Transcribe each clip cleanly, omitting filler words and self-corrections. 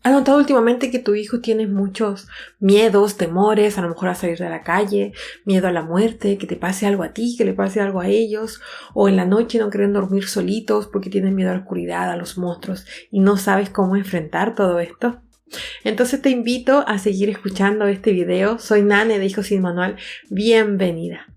¿Has notado últimamente que tu hijo tiene muchos miedos, temores, a lo mejor a salir de la calle, miedo a la muerte, que te pase algo a ti, que le pase algo a ellos, o en la noche no quieren dormir solitos porque tienen miedo a la oscuridad, a los monstruos y no sabes cómo enfrentar todo esto? Entonces te invito a seguir escuchando este video. Soy Nane de Hijos Sin Manual. Bienvenida.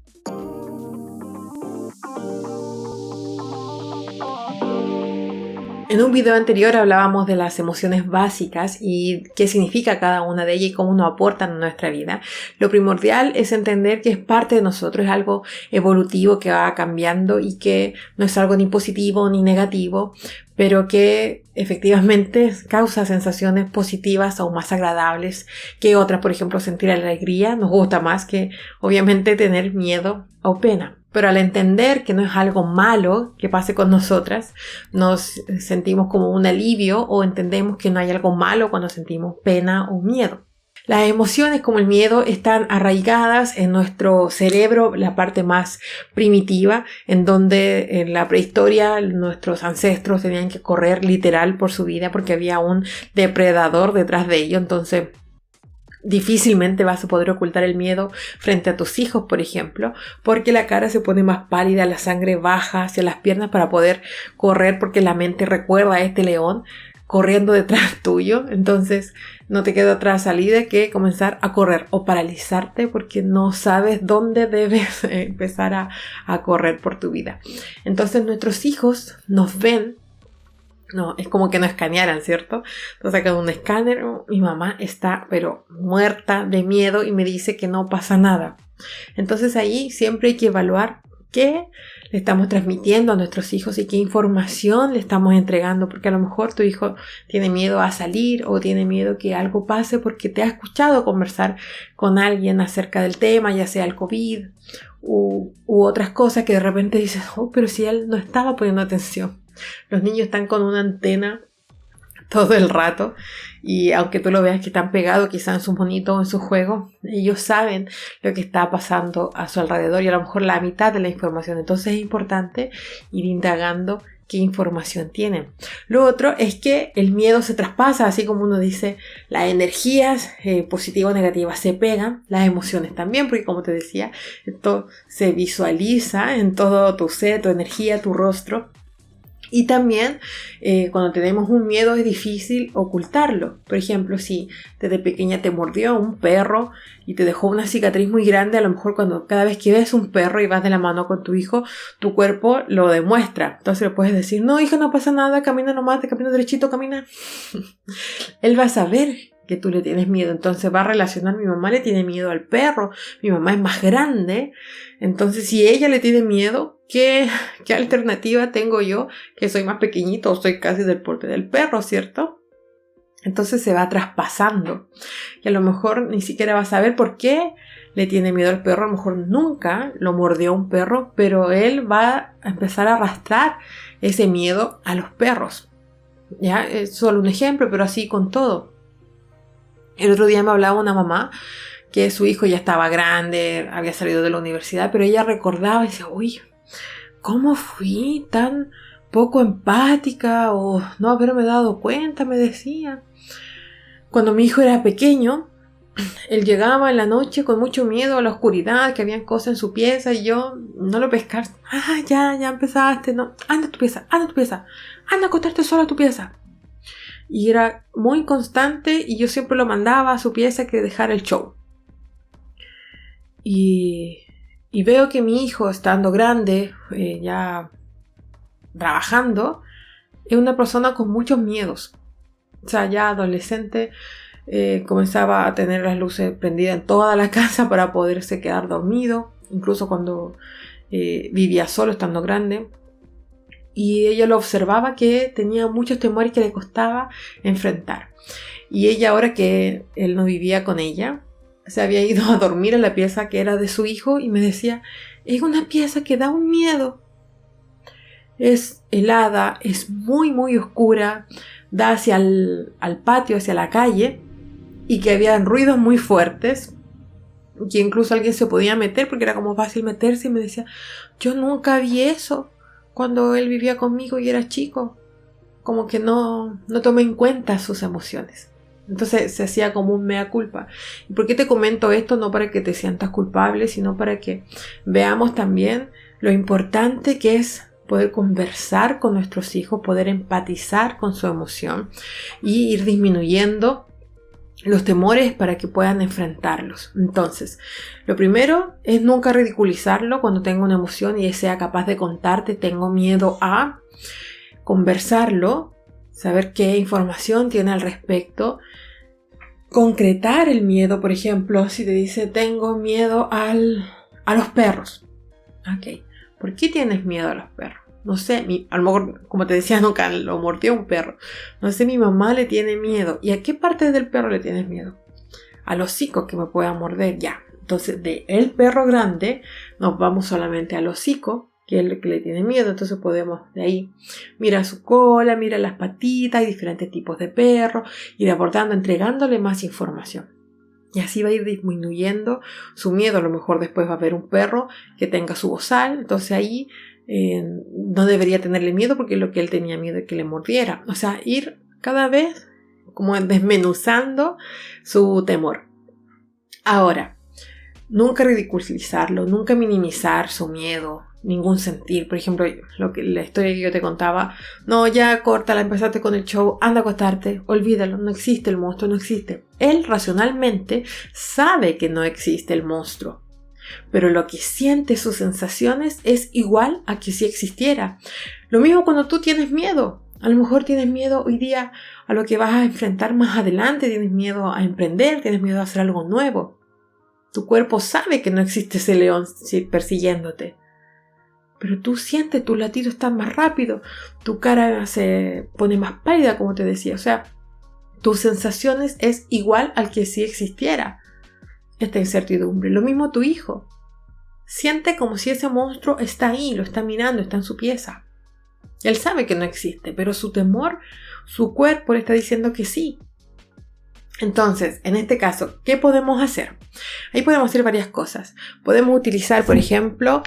En un video anterior hablábamos de las emociones básicas y qué significa cada una de ellas y cómo nos aportan a nuestra vida. Lo primordial es entender que es parte de nosotros, es algo evolutivo que va cambiando y que no es algo ni positivo ni negativo, pero que efectivamente causa sensaciones positivas o más agradables que otras. Por ejemplo, sentir alegría nos gusta más que obviamente tener miedo o pena. Pero al entender que no es algo malo que pase con nosotras, nos sentimos como un alivio o entendemos que no hay algo malo cuando sentimos pena o miedo. Las emociones como el miedo están arraigadas en nuestro cerebro, la parte más primitiva, en donde en la prehistoria nuestros ancestros tenían que correr literal por su vida porque había un depredador detrás de ellos. Entonces difícilmente vas a poder ocultar el miedo frente a tus hijos, por ejemplo, porque la cara se pone más pálida, la sangre baja hacia las piernas para poder correr porque la mente recuerda a este león corriendo detrás tuyo. Entonces no te queda otra salida que comenzar a correr o paralizarte porque no sabes dónde debes empezar a correr por tu vida. Entonces nuestros hijos nos ven. No, es como que no escanearan, ¿cierto? Entonces sacan un escáner, mi mamá está pero muerta de miedo y me dice que no pasa nada. Entonces ahí siempre hay que evaluar qué le estamos transmitiendo a nuestros hijos y qué información le estamos entregando, porque a lo mejor tu hijo tiene miedo a salir o tiene miedo que algo pase porque te ha escuchado conversar con alguien acerca del tema, ya sea el COVID u otras cosas que de repente dices, oh, pero si él no estaba poniendo atención. Los niños están con una antena todo el rato y aunque tú lo veas que están pegados quizá en sus monitos o en sus juegos, ellos saben lo que está pasando a su alrededor y a lo mejor la mitad de la información. Entonces es importante ir indagando qué información tienen. Lo otro es que el miedo se traspasa, así como uno dice, las energías positivas o negativas se pegan, las emociones también, porque como te decía, esto se visualiza en todo tu ser, tu energía, tu rostro. Y también cuando tenemos un miedo es difícil ocultarlo. Por ejemplo, si desde pequeña te mordió un perro y te dejó una cicatriz muy grande, a lo mejor cada vez que ves un perro y vas de la mano con tu hijo, tu cuerpo lo demuestra. Entonces le puedes decir, no hijo, no pasa nada, camina nomás, te camina derechito, camina. Él va a saber que tú le tienes miedo, entonces va a relacionar, mi mamá le tiene miedo al perro, mi mamá es más grande, entonces si ella le tiene miedo, ¿qué alternativa tengo yo que soy más pequeñito o soy casi del porte del perro, ¿cierto? Entonces se va traspasando y a lo mejor ni siquiera va a saber por qué le tiene miedo al perro, a lo mejor nunca lo mordió un perro, pero él va a empezar a arrastrar ese miedo a los perros. Ya es solo un ejemplo, pero así con todo. El otro día me hablaba una mamá que su hijo ya estaba grande, había salido de la universidad, pero ella recordaba y decía, uy, ¿cómo fui tan poco empática? O no haberme dado cuenta, me decía. Cuando mi hijo era pequeño, él llegaba en la noche con mucho miedo a la oscuridad, que habían cosas en su pieza y yo no lo pescaba. Ya empezaste, no, anda a tu pieza, anda a acostarte solo a tu pieza. Y era muy constante y yo siempre lo mandaba a su pieza que dejara el show. Y veo que mi hijo, estando grande, ya trabajando, es una persona con muchos miedos. O sea, ya adolescente, comenzaba a tener las luces prendidas en toda la casa para poderse quedar dormido, incluso cuando vivía solo, estando grande. Y ella lo observaba que tenía muchos temores que le costaba enfrentar. Y ella, ahora que él no vivía con ella, se había ido a dormir a la pieza que era de su hijo y me decía, es una pieza que da un miedo. Es helada, es muy muy oscura, da hacia al patio, hacia la calle y que había ruidos muy fuertes, que incluso alguien se podía meter porque era como fácil meterse y me decía, yo nunca vi eso. Cuando él vivía conmigo y era chico, como que no tomé en cuenta sus emociones. Entonces se hacía como un mea culpa. ¿Y por qué te comento esto? No para que te sientas culpable, sino para que veamos también lo importante que es poder conversar con nuestros hijos, poder empatizar con su emoción y ir disminuyendo los temores para que puedan enfrentarlos. Entonces, lo primero es nunca ridiculizarlo cuando tenga una emoción y sea capaz de contarte, tengo miedo a conversarlo, saber qué información tiene al respecto, concretar el miedo. Por ejemplo, si te dice tengo miedo a los perros. Ok, ¿por qué tienes miedo a los perros? No sé, a lo mejor, como te decía, nunca lo mordió un perro. No sé, mi mamá le tiene miedo. ¿Y a qué parte del perro le tienes miedo? Al hocico que me pueda morder, ya. Entonces, de el perro grande, nos vamos solamente al hocico, que es el que le tiene miedo. Entonces podemos de ahí mirar su cola, mirar las patitas, hay diferentes tipos de perros, ir abordando, entregándole más información. Y así va a ir disminuyendo su miedo. A lo mejor después va a haber un perro que tenga su bozal, entonces ahí no debería tenerle miedo porque lo que él tenía miedo es que le mordiera. O sea, ir cada vez como desmenuzando su temor. Ahora, nunca ridiculizarlo, nunca minimizar su miedo, ningún sentir. Por ejemplo, la historia que yo te contaba, no, ya córtala, empezaste con el show, anda a acostarte, olvídalo, no existe el monstruo, no existe. Él racionalmente sabe que no existe el monstruo, pero lo que siente, sus sensaciones, es igual a que si existiera. Lo mismo cuando tú tienes miedo. A lo mejor tienes miedo hoy día a lo que vas a enfrentar más adelante, tienes miedo a emprender, tienes miedo a hacer algo nuevo. Tu cuerpo sabe que no existe ese león persiguiéndote. Pero tú sientes, tus latidos están más rápido, tu cara se pone más pálida, como te decía. O sea, tus sensaciones es igual al que si existiera esta incertidumbre. Lo mismo tu hijo. Siente como si ese monstruo está ahí, lo está mirando, está en su pieza. Él sabe que no existe, pero su temor, su cuerpo le está diciendo que sí. Entonces, en este caso, ¿qué podemos hacer? Ahí podemos hacer varias cosas. Podemos utilizar, por ejemplo,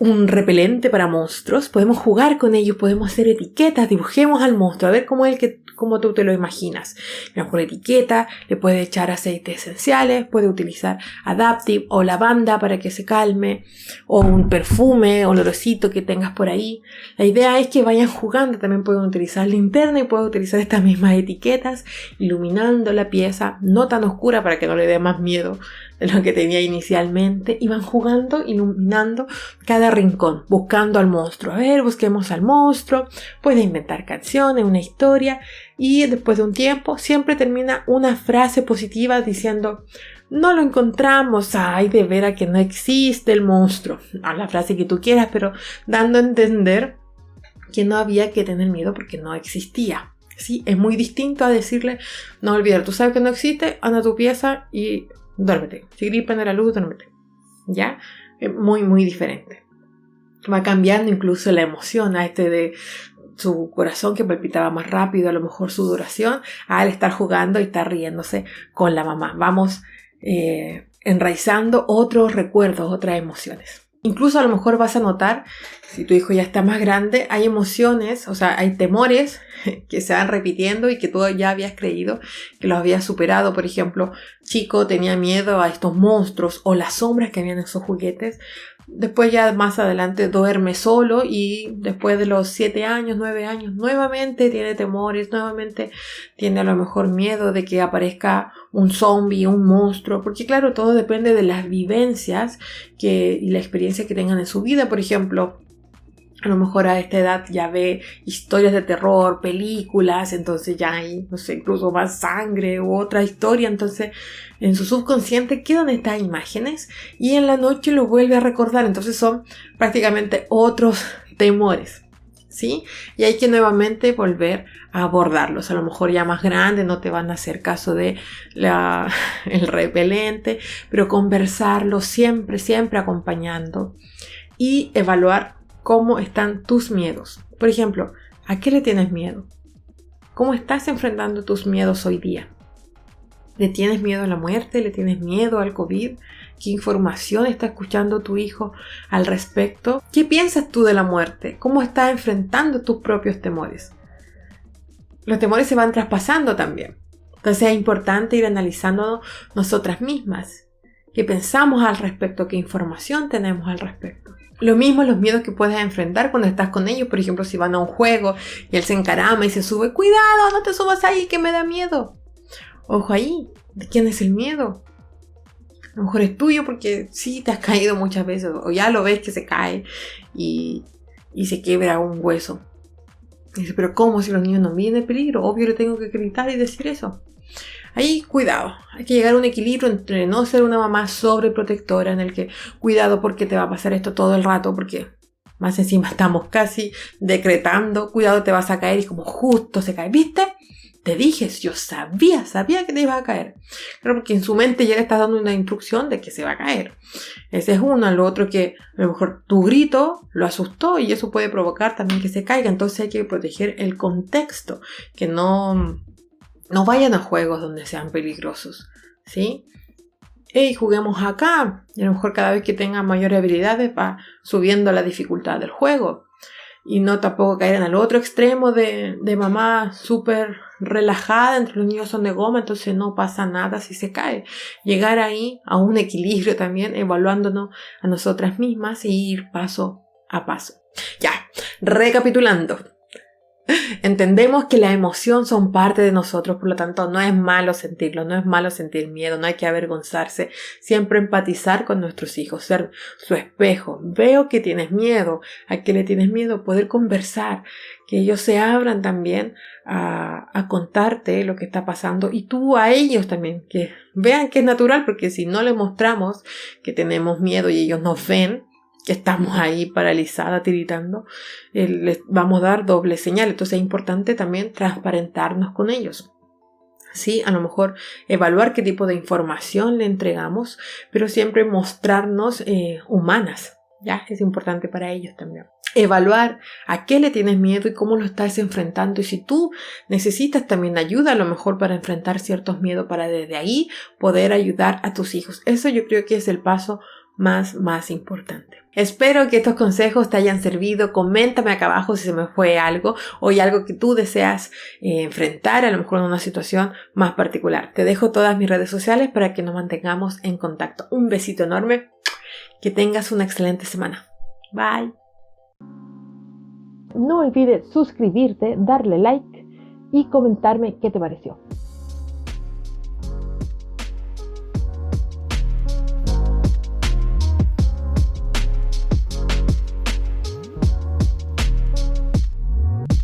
un repelente para monstruos. Podemos jugar con ellos, podemos hacer etiquetas, dibujemos al monstruo, a ver cómo tú te lo imaginas. Con la etiqueta le puede echar aceites esenciales, puede utilizar Adaptive o lavanda para que se calme, o un perfume, olorosito que tengas por ahí. La idea es que vayan jugando. También pueden utilizar linterna y pueden utilizar estas mismas etiquetas, iluminando la pieza, no tan oscura para que no le dé más miedo de lo que tenía inicialmente, y van jugando, iluminando cada rincón, buscando al monstruo. A ver, busquemos al monstruo. Puede inventar canciones, una historia, y después de un tiempo siempre termina una frase positiva diciendo: no lo encontramos, ay, de veras que no existe el monstruo. A la frase que tú quieras, pero dando a entender que no había que tener miedo porque no existía. ¿Sí? Es muy distinto a decirle: no olvidar, tú sabes que no existe, anda a tu pieza y duérmete. Si quieres prender la luz, duérmete. ¿Ya? Muy, muy diferente. Va cambiando incluso la emoción a de su corazón que palpitaba más rápido, a lo mejor su duración, al estar jugando y estar riéndose con la mamá. Vamos enraizando otros recuerdos, otras emociones. Incluso a lo mejor vas a notar, si tu hijo ya está más grande, hay emociones, o sea, hay temores que se van repitiendo y que tú ya habías creído que los habías superado. Por ejemplo, chico tenía miedo a estos monstruos o las sombras que habían en esos juguetes. Después ya más adelante duerme solo y después de los 7 años, 9 años, nuevamente tiene temores, nuevamente tiene a lo mejor miedo de que aparezca un zombie, un monstruo, porque claro, todo depende de las vivencias y la experiencia que tengan en su vida. Por ejemplo, a lo mejor a esta edad ya ve historias de terror, películas, entonces ya hay, no sé, incluso más sangre u otra historia, entonces en su subconsciente quedan estas imágenes y en la noche lo vuelve a recordar, entonces son prácticamente otros temores, ¿sí? Y hay que nuevamente volver a abordarlos. A lo mejor ya más grandes no te van a hacer caso de el repelente, pero conversarlo siempre, siempre acompañando y evaluar cómo están tus miedos. Por ejemplo, ¿a qué le tienes miedo? ¿Cómo estás enfrentando tus miedos hoy día? ¿Le tienes miedo a la muerte? ¿Le tienes miedo al COVID? ¿Qué información está escuchando tu hijo al respecto? ¿Qué piensas tú de la muerte? ¿Cómo estás enfrentando tus propios temores? los temores se van traspasando también. Entonces es importante ir analizando nosotras mismas. ¿Qué pensamos al respecto? ¿Qué información tenemos al respecto? Lo mismo los miedos que puedes enfrentar cuando estás con ellos. Por ejemplo, si van a un juego y él se encarama y se sube. ¡Cuidado! ¡No te subas ahí que me da miedo! Ojo ahí. ¿De quién es el miedo? A lo mejor es tuyo porque sí te has caído muchas veces. O ya lo ves que se cae y se quiebra un hueso. Y dice, pero ¿cómo si los niños no vienen en peligro? Obvio le tengo que gritar y decir eso. Ahí cuidado, hay que llegar a un equilibrio entre no ser una mamá sobreprotectora en el que cuidado porque te va a pasar esto todo el rato, porque más encima estamos casi decretando, cuidado te vas a caer y como justo se cae, ¿viste? Te dije, yo sabía que te iba a caer. Claro, porque en su mente ya le estás dando una instrucción de que se va a caer. Ese es uno. Lo otro que a lo mejor tu grito lo asustó y eso puede provocar también que se caiga. Entonces hay que proteger el contexto, que no vayan a juegos donde sean peligrosos, ¿sí? Hey, juguemos acá. Y a lo mejor cada vez que tengan mayores habilidades va subiendo la dificultad del juego. Y no tampoco caer en el otro extremo de mamá súper relajada, entre los niños son de goma, entonces no pasa nada si se cae. Llegar ahí a un equilibrio también, evaluándonos a nosotras mismas y ir paso a paso. Ya, recapitulando. Entendemos que las emociones son parte de nosotros, por lo tanto no es malo sentirlo, no es malo sentir miedo, no hay que avergonzarse, siempre empatizar con nuestros hijos, ser su espejo. Veo que tienes miedo, ¿a qué le tienes miedo? Poder conversar, que ellos se abran también a contarte lo que está pasando y tú a ellos también, que vean que es natural, porque si no les mostramos que tenemos miedo y ellos nos ven, que estamos ahí paralizadas, tiritando, les vamos a dar doble señal. Entonces es importante también transparentarnos con ellos. Sí, a lo mejor evaluar qué tipo de información le entregamos, pero siempre mostrarnos humanas. Ya es importante para ellos también. Evaluar a qué le tienes miedo y cómo lo estás enfrentando. Y si tú necesitas también ayuda, a lo mejor para enfrentar ciertos miedos, para desde ahí poder ayudar a tus hijos. Eso yo creo que es el paso más importante. Espero que estos consejos te hayan servido. Coméntame acá abajo si se me fue algo o hay algo que tú deseas enfrentar, a lo mejor en una situación más particular. Te dejo todas mis redes sociales para que nos mantengamos en contacto. Un besito enorme. Que tengas una excelente semana. Bye. No olvides suscribirte, darle like y comentarme qué te pareció.